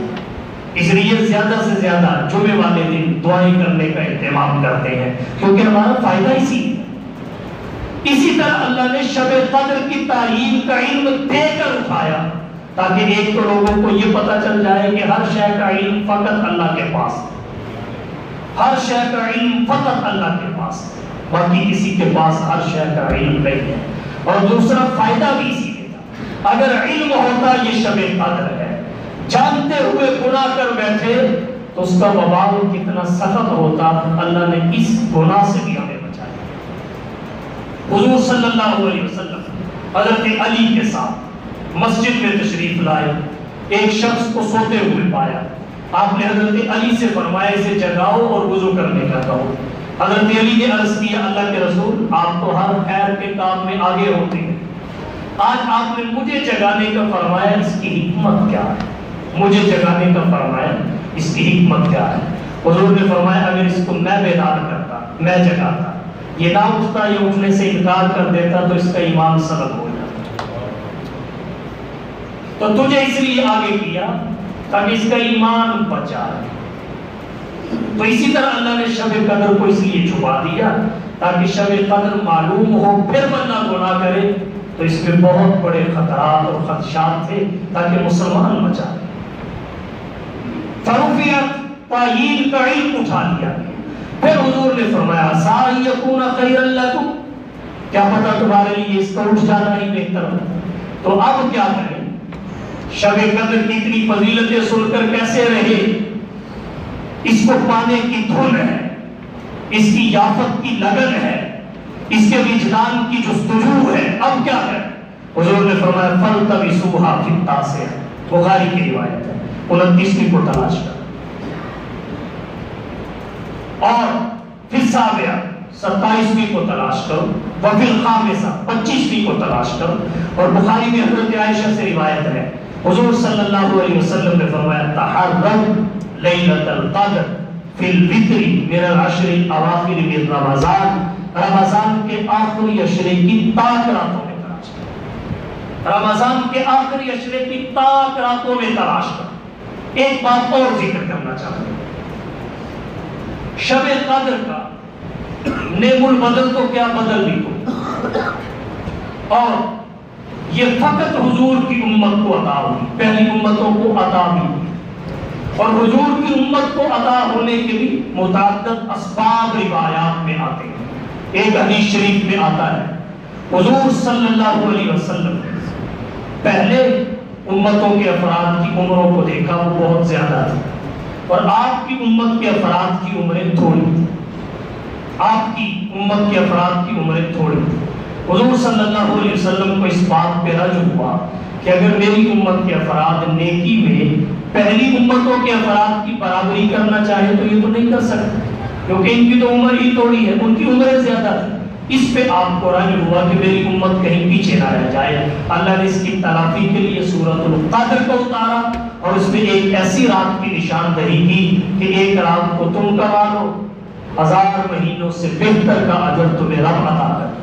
اس لیے زیادہ سے زیادہ جمعے والے دن دعائیں کرنے کا اہتمام کرتے ہیں کیونکہ ہمارا فائدہ اسی ہے. اسی طرح اللہ نے شب قدر کی تعین کا علم دے کر اٹھایا تاکہ ایک تو لوگوں کو یہ پتہ چل جائے کہ ہر شے کا علم فقط اللہ کے پاس ہے، ہر شے کا علم فقط اللہ کے پاس ہے، باقی کسی کے پاس ہر شے کا علم نہیں ہے. اور دوسرا فائدہ بھی اسی میں تھا، اگر علم ہوتا یہ شب قدر ہے جانتے ہوئے گناہ کر بیٹھے تو اس کا وبال کتنا سخت ہوتا. اللہ نے اس گناہ سے بھی ہمیں بچایا. حضور صلی اللہ علیہ وسلم حضرت علی کے ساتھ مسجد میں تشریف لائے، ایک شخص کو سوتے ہوئے پایا. آپ نے حضرت علی سے فرمایا اسے جگاؤ اور وضو کرنے کا کہو. حضرت علی نے عرض کیا اللہ کے رسول آپ تو ہر خیر کے کام میں آگے ہوتے ہیں، آج آپ نے مجھے جگانے کا فرمایا، اس کی حکمت کیا ہے؟ مجھے جگانے کا فرمایا، اس کی حکمت کیا ہے؟ حضور نے فرمایا اگر اس کو میں بیدار کرتا، میں جگاتا، یہ نہ اٹھتا یا اٹھنے سے انکار کر دیتا تو اس کا ایمان سلب ہو جاتا۔ تو تجھے اس لیے آگے کیا تاکہ اس کا ایمان بچا ہے۔ تو اسی طرح اللہ نے شب قدر کو اس لیے چھپا دیا تاکہ شب قدر معلوم ہو، پھر بندہ گناہ کرے تو اس میں بہت بڑے خطرات اور خدشات تھے تاکہ مسلمان بچا۔ فرفعت، تعیین کا علم اٹھا لیا۔ پھر حضور نے فرمایا عَسَىٰ أَن يَكُونَ خَيْرًا لَكُمْ، کیا پتہ تمہارے لیے اس کا اٹھ جانا ہی بہتر ہو۔ تو اب کیا کریں؟ شب قدر کی اتنی فضیلتیں سن کر کیسے رہے؟ اس کو پانے کی دھن ہے، اس کی یافت کی لگن ہے، اس کے وجدان کی جستجو ہے۔ اب کیا کریں؟ حضور نے فرمایا فَالْتَمِسُوهَا فِي التَّاسِعَةِ، بخاری کی روایت ہے، 29ویں کو تلاش کرو، اور فی السابعہ 27ویں کو تلاش کرو، وفی الخامسہ 25ویں کو تلاش کرو۔ اور بخاری میں حضرت عائشہ سے روایت ہے، حضور صلی اللہ علیہ وسلم نے فرمایا تحرّ لیلۃ القدر فی الوتر من العشر الاواخر من رمضان، رمضان کے آخری عشرے کی تاک راتوں میں تلاش کرو، رمضان کے آخری عشرے کی تاک راتوں میں تلاش کرو۔ ایک بات اور ذکر کرنا چاہتا ہوں، شب قدر کا نعم البدل تو کیا بدل بھی ہو، اور یہ فقط حضور کی امت کو عطا ہوئی، پہلی امتوں کو عطا بھی ہوئی، اور حضور کی امت کو عطا ہونے کے بھی متعدد اسباب روایات میں آتے ہیں۔ ایک حدیث شریف میں آتا ہے حضور صلی اللہ علیہ وسلم نے پہلے امتوں کے افراد کی عمروں کو دیکھا، وہ بہت زیادہ تھی، اور آپ کی امت کے افراد کی عمریں تھوڑی تھی، آپ کی امت کے افراد کی عمریں تھوڑی تھی۔ حضور صلی اللہ علیہ وسلم کو اس بات پہ رجع ہوا کہ اگر میری امت کے افراد نیکی میں پہلی امتوں کے افراد کی برابری کرنا چاہے تو یہ تو نہیں کر سکتے، کیونکہ ان کی تو عمر ہی تھوڑی ہے، ان کی عمریں زیادہ تھی۔ اس پہ آپ کو رجع ہوا کہ میری امت کہیں پیچھے نہ رہ جائے۔ اللہ نے اس کی تلافی کے لیے سورۃ القدر کو اتارا، اور اس میں ایک ایسی رات کی نشاندہی کی کہ ایک رات کو تم کما لو، 1000 مہینوں سے بہتر کا اجر تمہیں رب عطا کر۔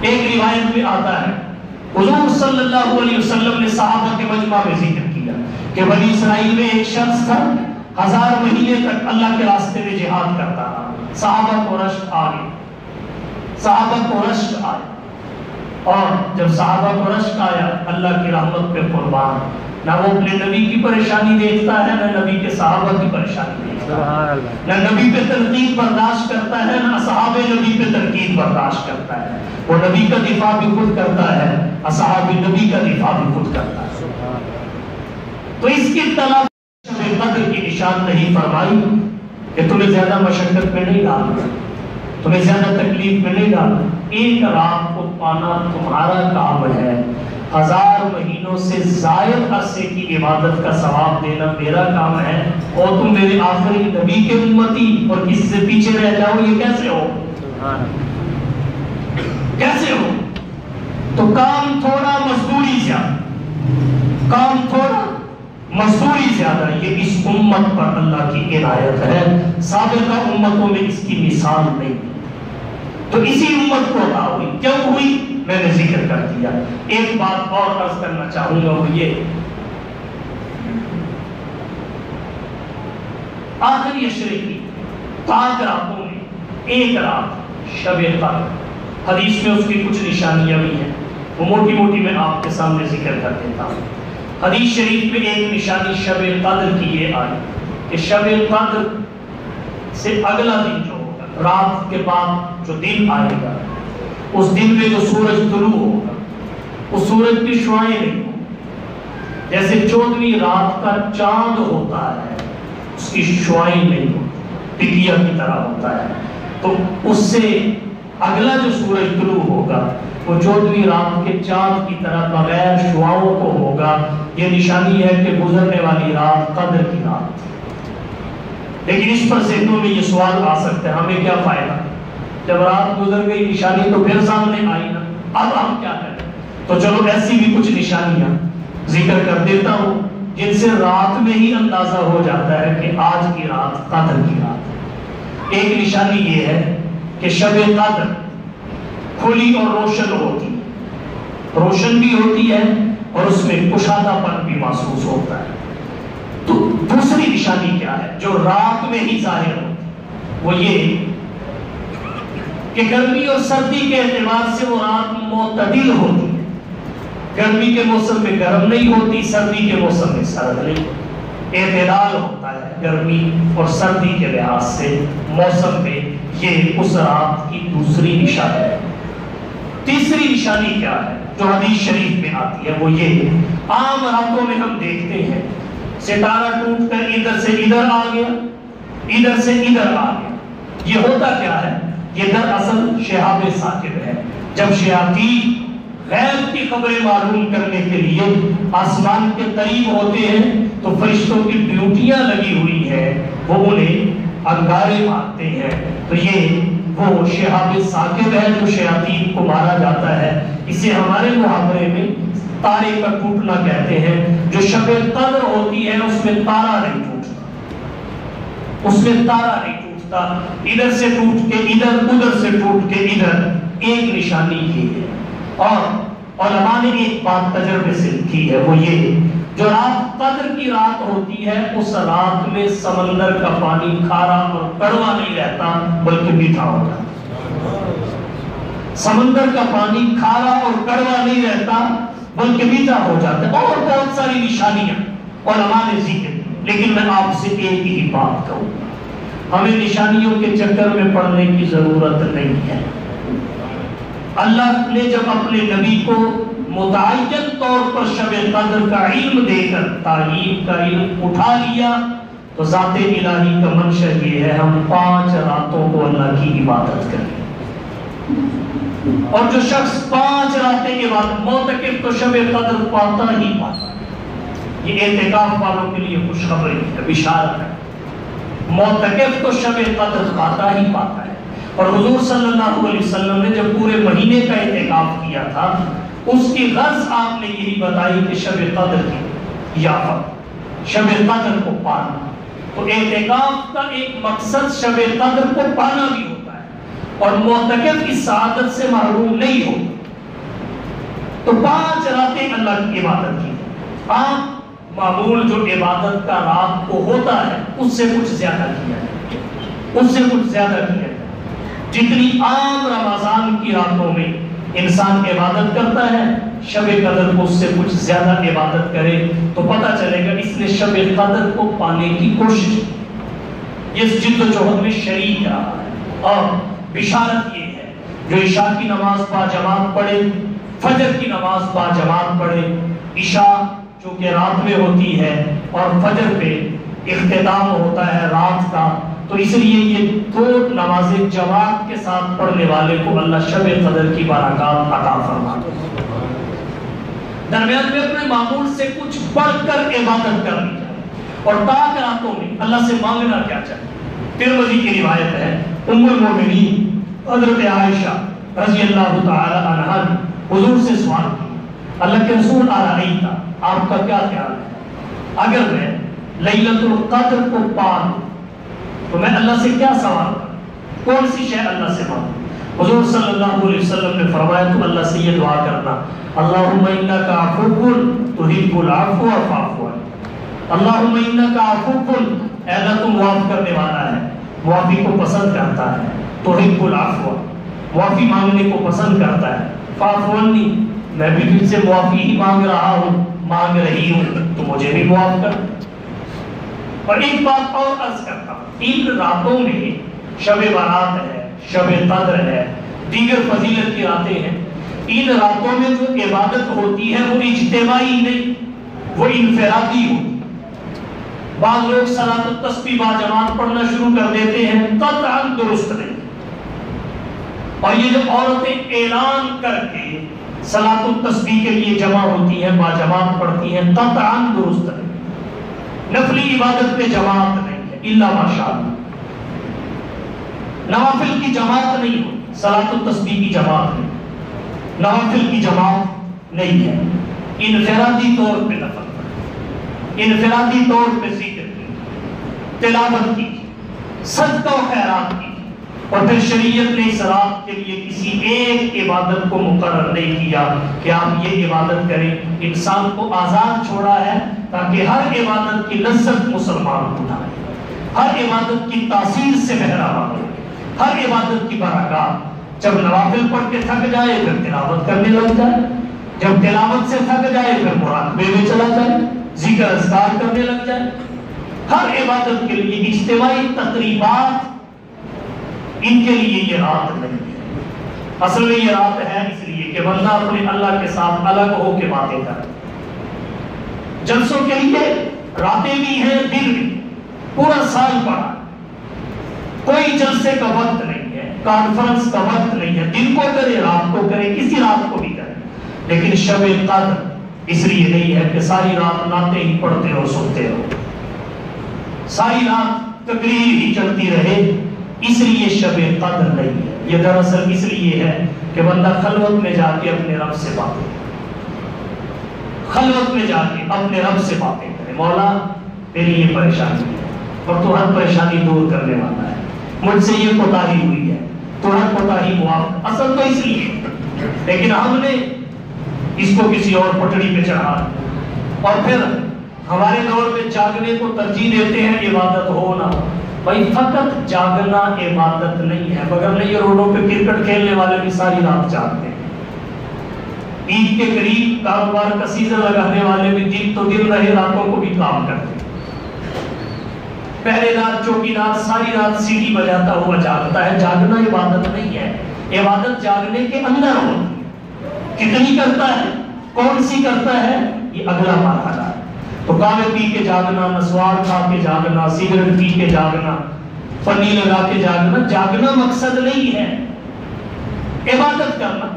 ایک روایت میں آتا ہے حضور صلی اللہ علیہ وسلم نے صحابہ کے مجمع میں ذکر کیا کہ بنی اسرائیل میں ایک شخص تھا 1000 مہینے تک اللہ کے راستے میں جہاد کرتا رہا، صحابہ کو رشک آ گئی، صحابہ کو رشک آیا، اور جب صحابہ کو رشک آیا اللہ کی رحمت پہ قربان، نہ وہ اپنے نبی کی پریشانی دیکھتا ہے، نہ نبی کے صحابہ کی پریشانی دیکھتا ہے، نہ نبی پہ تنقید برداشت کرتا ہے، نہ صحابہ نبی پہ تنقید برداشت کرتا ہے، وہ نبی کا دفاع بھی خود کرتا ہے، اصحابی نبی کا دفاع بھی خود کرتا ہے۔ تو اس کی طرح شب قدر کی نشاندہی فرمائی کہ تمہیں زیادہ مشقت میں نہیں ڈالنا، تمہیں زیادہ تکلیف میں نہیں ڈالنا، ایک رات کو پانا تمہارا کام ہے، 1000 مہینوں سے زائد عرصے کی عبادت کا ثواب دینا میرا کام ہے، اور تم میرے آخری نبی کے امتی اور کس سے پیچھے رہ جاؤ، یہ کیسے ہو؟ کیسے ہو؟ تو کام تھوڑا مزدوری زیادہ، کام تھوڑا مزدوری زیادہ، یہ اس امت پر اللہ کی عنایت ہے، سابقہ امتوں میں اس کی مثال نہیں۔ تو اسی امت کو عطا ہوئی، کیوں ہوئی میں نے ذکر کر دیا۔ ایک بات اور عرض کرنا چاہوں گا، وہ یہ آخری عشرے کی تاک راتوں میں ایک رات شب قدر، حدیث میں اس کی کچھ نشانیاں بھی ہیں، وہ موٹی موٹی میں آپ کے سامنے ذکر کر دیتا ہوں۔ حدیث شریف میں ایک نشانی شب قدر کی یہ آئی کہ شب قدر سے اگلا دن جو ہوگا، رات کے بعد جو دن آئے گا، اس دن میں جو سورج طلوع ہوگا، اس سورج کی شعاعیں نہیں ہوں، جیسے 14ویں رات کا چاند ہوتا ہے، اس کی شعاعیں نہیں ہوں، ٹکیا کی طرح ہوتا ہے۔ تو اس سے اگلا جو سورج طلوع ہوگا وہ 14ویں رات کے چاند کی طرح بغیر شعاعوں کو ہوگا۔ یہ نشانی ہے کہ گزرنے والی رات قدر کی رات۔ لیکن اس پر ذہنوں میں یہ سوال آ سکتا ہے، ہمیں کیا فائدہ؟ جب رات گزر گئی نشانی تو پھر سامنے آئی نا، اب ہم کیا کریں؟ تو چلو ایسی بھی کچھ نشانیاں ذکر کر دیتا ہوں جن سے رات میں ہی اندازہ ہو جاتا ہے کہ آج کی رات قدر کی رات ہے۔ ایک نشانی یہ ہے کہ شب قدر کھلی اور روشن ہوتی ہے، روشن بھی ہوتی ہے اور اس میں کشادہ پن بھی محسوس ہوتا ہے۔ تو دوسری نشانی کیا ہے جو رات میں ہی ظاہر ہوتی ہے؟ وہ یہ کہ گرمی اور سردی کے اعتبار سے وہ رات معتدل ہوتی ہے، گرمی کے موسم میں گرم نہیں ہوتی، سردی کے موسم میں سرد نہیں ہوتی، اعتدال ہوتا ہے گرمی اور سردی کے لحاظ سے موسم میں۔ یہ اس رات کی دوسری نشانی ہے۔ تیسری نشانی کیا ہے جو حدیث شریف میں آتی ہے؟ وہ یہ عام راتوں میں ہم دیکھتے ہیں ستارہ ٹوٹ کر ادھر سے ادھر آ گیا، ادھر سے ادھر آ گیا۔ یہ ہوتا کیا ہے؟ یہ دراصل شہاب ثاقب ہے۔ جب شیاطین غیب کی خبریں معلوم کرنے کے لیے آسمان کے قریب ہوتے ہیں تو فرشتوں کی ڈیوٹیاں لگی ہوئی ہے، وہ انہیں انگارے مارتے ہیں۔ تو یہ وہ شہاب ثاقب ہے جو شیاطین کو مارا جاتا ہے۔ اسے ہمارے محاورے میں تارے کا ٹوٹنا کہتے ہیں۔ جو شب قدر ہوتی ہے اس میں تارا نہیں ٹوٹتا، اس میں تارا نہیں ٹوٹتا، ادھر سے ٹوٹ کے ادھر، ادھر سے ٹوٹ کے ادھر۔ ایک نشانی یہ ہے۔ اور علماء نے ایک بات تجربے سے لکھی ہے، وہ یہ جو رات قدر کی رات ہوتی ہے اس رات میں سمندر کا پانی کھارا اور کڑوا نہیں رہتا بلکہ میٹھا ہوتا ہے۔ سمندر کا پانی کھارا اور کڑوا نہیں رہتا بلکہ میٹھا ہو جاتا ہے۔ اور بہت ساری نشانیاں علماء نے ذکر کی، لیکن میں آپ سے ایک ہی بات کہوں گا، ہمیں نشانیوں کے چکر میں پڑنے کی ضرورت نہیں ہے۔ اللہ نے جب اپنے نبی کو متعین طور پر شب قدر کا علم دے کر تعین کا علم اٹھا لیا تو ذات الہی کا منشا یہ ہے ہم 5 راتوں کو اللہ کی عبادت کریں۔ اور جو شخص 5 راتیں عبادت معتکف تو شب قدر پاتا ہی پاتا ہے۔ یہ اعتکاف والوں کے لیے خوشخبری ہے، بشارت ہے۔ معتکف تو شب قدر پاتا ہی پاتا ہے۔ اور حضور صلی اللہ علیہ وسلم نے جب پورے مہینے کا اعتکاف کیا تھا اس کی غرض آپ نے یہی بتائی کہ شب قدر کی یافت، شب قدر کو پانا۔ تو اعتکاف کا ایک مقصد شب قدر کو پانا بھی ہوتا ہے اور معتکف کی سعادت سے محروم نہیں ہوتا۔ تو 5 راتیں اللہ کی عبادت کی۔ عام معمول جو عبادت کا رات کو ہوتا ہے اس سے کچھ زیادہ کیا ہے، اس سے کچھ زیادہ کیا ہے۔ جتنی عام رمضان کی راتوں میں انسان عبادت کرتا ہے شب قدر کو اس سے کچھ زیادہ عبادت کرے تو پتہ چلے گا اس نے شب قدر کو پانے کی کوشش کی، اس جد و جہد میں شریک رہا ہے۔ اور بشارت یہ ہے جو عشاء کی نماز با جماعت پڑھے، فجر کی نماز با جماعت پڑھے، عشاء چونکہ رات میں ہوتی ہے اور فجر پہ اختتام ہوتا ہے رات کا، تو اس لیے یہ 2 نمازیں جماعت کے ساتھ پڑھنے والے کو اللہ شب قدر کی برکات عطا فرماتا ہے۔ درمیان میں اپنے معمول سے کچھ بڑھ کر عبادت کرنی چاہیے اور پاک راتوں میں اللہ سے مانگنا کیا چاہیے۔ ترمذی کی روایت ہے، ام المؤمنین حضرت عائشہ رضی اللہ تعالی عنہا نے حضور سے سوال کیا، اللہ کے رسول ارائیت، آپ کا کیا خیال ہے اگر میں لیلۃ القدر کو پا لوں تو میں اللہ سے کیا سوال کروں، کون سی شے اللہ سے مانگوں؟ حضور صلی اللہ علیہ وسلم نے فرمایا تو اللہ سے یہ دعا کرنا، اللہم انک عفو تحب العفو فاعف عنی، اللہم انک عفو، اے اللہ تو معاف کرنے والا ہے، معافی کو پسند کرتا ہے، تحب العفو، معافی مانگنے کو پسند کرتا ہے، فاعف عنی، میں بھی تجھ سے معافی ہی مانگ رہا ہوں، مانگ رہی ہوں، تو مجھے بھی معاف کر۔ اور ایک بات اور عرض کرتا ہوں، ان راتوں میں شب برات ہے، شب قدر ہے، دیگر فضیلت کی راتیں ہیں، ان راتوں میں جو عبادت ہوتی ہے وہ اجتماعی نہیں، وہ انفرادی ہوتی ہے۔ بعض لوگ صلاۃ التسبیح با جماعت پڑھنا شروع کر دیتے ہیں، قطعاً درست نہیں۔ اور یہ جو عورتیں اعلان کر کے صلاۃ التسبیح کے لیے جمع ہوتی ہیں، با جماعت پڑھتی ہیں، قطعاً درست نہیں۔ نفلی عبادت پہ جماعت نہیں ہے الا ماشاءاللہ، نوافل کی جماعت نہیں ہوتی، صلاۃ التسبیح کی جماعت نہیں۔ نوافل کی جماعت نہیں ہے، انفرادی طور پہ نفل پڑھیں، انفرادی طور پہ ذکر کی، تلاوت کی، صدقہ و خیرات کی، اور پھر شریعت نے اس رات کے لیے کسی ایک عبادت کو مقرر نہیں کیا کہ آپ یہ عبادت کریں۔ انسان کو آزاد چھوڑا ہے تاکہ ہر عبادت کی لذت مسلمان اٹھائے، ہر عبادت کی تاثیر سے بہرام ہو، ہر عبادت کی برکات۔ جب نوافل پڑھ کے تھک جائے پھر تلاوت کرنے لگ جائے، جب تلاوت سے تھک جائے پھر مراقبے میں چلا جائے، ذکر اذکار کرنے لگ جائے۔ ہر عبادت کے لیے اجتماعی تقریبات، ان کے لیے یہ رات نہیں ہے۔ اصل میں یہ رات ہے اس لیے کہ بندہ اپنے اللہ کے ساتھ الگ ہو کے باتیں کرے۔ جلسوں کے لیے راتیں بھی ہیں، دن بھی، پورا سال پڑا، کوئی جلسے کا وقت نہیں ہے، کانفرنس کا وقت نہیں ہے، دن کو کرے رات کو کرے، کسی رات کو بھی کرے۔ لیکن شب قدر اس لیے نہیں ہے کہ ساری رات نعتیں ہی پڑھتے ہو سنتے ہو، ساری رات تقریر ہی چلتی رہے، اس لیے شب قدر نہیں ہے۔ یہ دراصل اس لیے ہے کہ بندہ خلوت میں جا کے اپنے رب سے باتیں کرے، خلوت میں جا کے اپنے رب سے باتیں کرے، مولا تیری یہ پریشانی ہے اور تو ہر پریشانی دور کرنے والا ہے، مجھ سے یہ کوتاہی ہوئی ہے، تو ہر کوتاہی معاف۔ اصل تو اس لیے، لیکن ہم نے اس کو کسی اور پٹڑی پہ چڑھا، اور پھر ہمارے دور میں جاگنے کو ترجیح دیتے ہیں عبادت ہو نہ ہو۔ بھائی فقط جاگنا عبادت نہیں ہے، مگر نہیں یہ روڈوں پہ کرکٹ کھیلنے والے بھی ساری رات جاگتے ہیں، عید کے قریب کاروبار کا سیزن لگانے والے بھی دن تو دن رہے راتوں کو بھی کام کرتے ہیں، پہلے رات چوکیدار ساری رات سیڑھی بجاتا ہوا جاگتا ہے۔ جاگنا عبادت نہیں ہے، عبادت جاگنے کے اندر ہوتی ہے۔ کتنی کرتا ہے، کون سی کرتا ہے، یہ اگلا مرحلہ ہے۔ تو کاوے پی کے جاگنا، نسوار کھا کے جاگنا، سگریٹ پی کے جاگنا، پنی لگا کے جاگنا، جاگنا مقصد نہیں ہے۔ عبادت کرنا،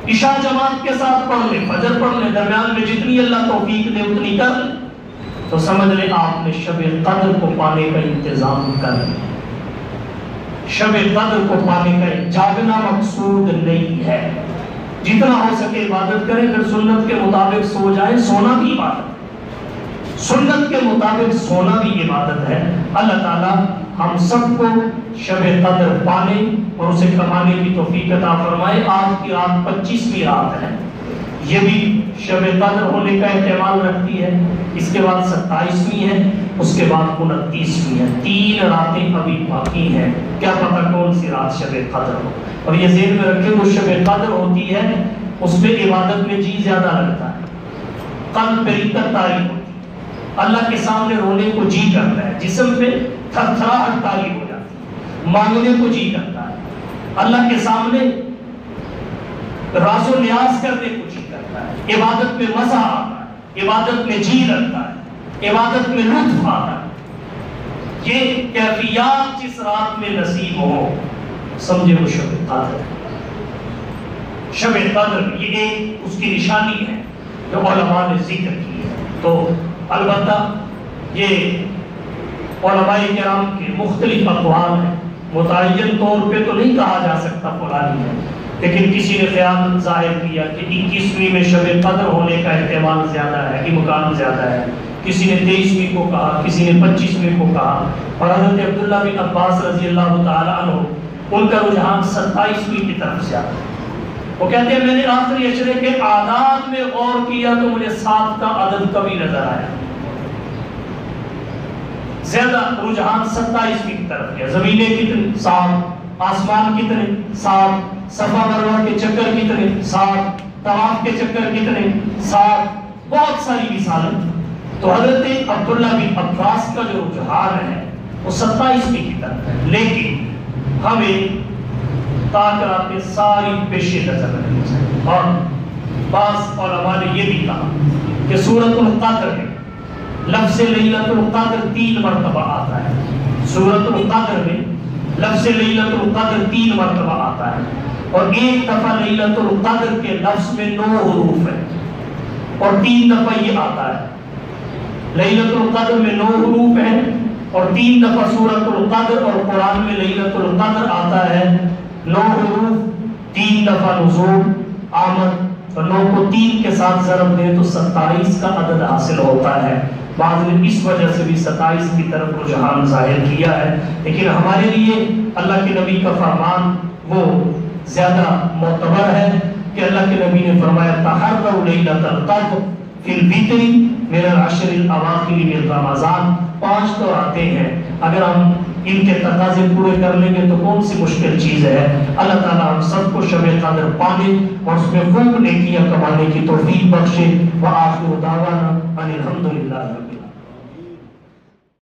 عشاء جماعت کے ساتھ پڑھ لے، فجر پڑھ لے، درمیان میں جتنی اللہ توفیق دے اتنی کر لے، تو سمجھ لے آپ نے شب قدر کو پانے کا انتظام کر لیا۔ شب قدر کو پانے کا جاگنا مقصود نہیں ہے۔ جتنا ہو سکے عبادت کریں، پھر سنت کے مطابق سو جائیں، سونا بھی عبادت ہے، سنت کے مطابق سونا بھی عبادت ہے۔ اللہ تعالیٰ ہم سب کو شب قدر پانے اور اسے کمانے کی توفیق عطا فرمائے۔ آج کی رات 25ویں رات ہے، یہ بھی شب قدر ہونے کا احتمال رکھتی ہے۔ اس کے بعد 27ویں ہے، اس کے بعد 29ویں ہے، 3 راتیں ابھی باقی ہیں، کیا پتہ کون سی رات شب قدر ہو۔ اور یہ ذہن میں رکھیں، وہ شب قدر ہوتی ہے اس میں عبادت میں جی زیادہ لگتا ہے، قلب پہ رقت طاری ہوتی ہے، اللہ کے سامنے رونے کو جی کرتا ہے، جسم پہ تھر تھراہٹ طاری ہو جاتی ہے، مانگنے کو جی کرتا ہے، اللہ کے سامنے راز و نیاز کرنے کو جی کرتا ہے، عبادت میں مزہ آتا ہے، عبادت میں جی لگتا ہے، عبادت میں لطف آتا ہے۔ یہ کیفیات جس رات میں نصیب ہو، سمجھے وہ شب قدر ہے۔ شب قدر یہ ایک اس کی نشانی ہے جو علماء نے ذکر کی ہے۔ تو البتہ یہ علماء کرام کے مختلف اقوال ہیں، متعین طور پہ تو نہیں کہا جا سکتا فلانی ہے، لیکن کسی نے خیال ظاہر کیا کہ 21ویں میں شب قدر ہونے کا احتمال زیادہ ہے، امکان زیادہ ہے، کسی نے 23ویں کو کہا، کسی نے 25ویں کو کہا، اور حضرت عبداللہ بن عباس رضی اللہ تعالی عنہ ان کا رجحان 27ویں کی طرف سے آتا ہے۔ وہ کہتے ہیں میں نے آخری اشرے کے اعداد میں غور کیا تو مجھے 7 کا عدد کبھی نظر آیا، زیادہ رجحان 27ویں کی طرف گیا۔ زمینیں کتنی؟ 7، آسمان کتنے؟ 7، صفا مروہ کے چکر کتنے؟ 7، طواف کے چکر کتنے؟ 7، بہت ساری مثالیں۔ تو حضرت عبداللہ بن عباس کا جو رجحان ہے وہ 27ویں کی طرف ہے، لیکن ہمیں تاکہ ساری پیش نظر رکھنی چاہیے۔ اور بعض علماء نے یہ بھی کہا کہ سورۃ القدر میں لفظ لیلۃ القدر 3 مرتبہ آتا ہے، سورۃ القدر میں لفظ لیلۃ القدر 3 مرتبہ آتا ہے، اور ایک دفعہ لیلۃ القدر کے لفظ میں 9 حروف ہیں، اور 3 دفعہ یہ آتا ہے لیلۃ القدر میں 9 حروف ہیں، اور 3 دفعہ سورۃ القدر اور قرآن میں لیلۃ القدر آتا ہے 9 حروف، 3 دفعہ نزول، آمد اور 9 کو 3 کے ساتھ ضرب دیں تو 27 کا عدد حاصل ہوتا ہے. بعض نے اس وجہ سے بھی 27 کی طرف رجحان ظاہر کیا ہے، لیکن ہمارے لیے اللہ کے نبی کا فرمان وہ زیادہ معتبر ہے کہ اللہ کے نبی نے فرمایا تحروا لیلۃ القدر فی الوتر من العشر الاواخر من رمضان. 5 تو آتے ہیں، اگر ہم ان کے تقاضے پورے کر لیں گے تو کون سی مشکل چیز ہے. اللہ تعالیٰ ہم سب کو شب قدر پانے اور اس میں خوب نیکیاں کمانے کی توفیق بخشے. وآخر دعوانا ان الحمدللہ.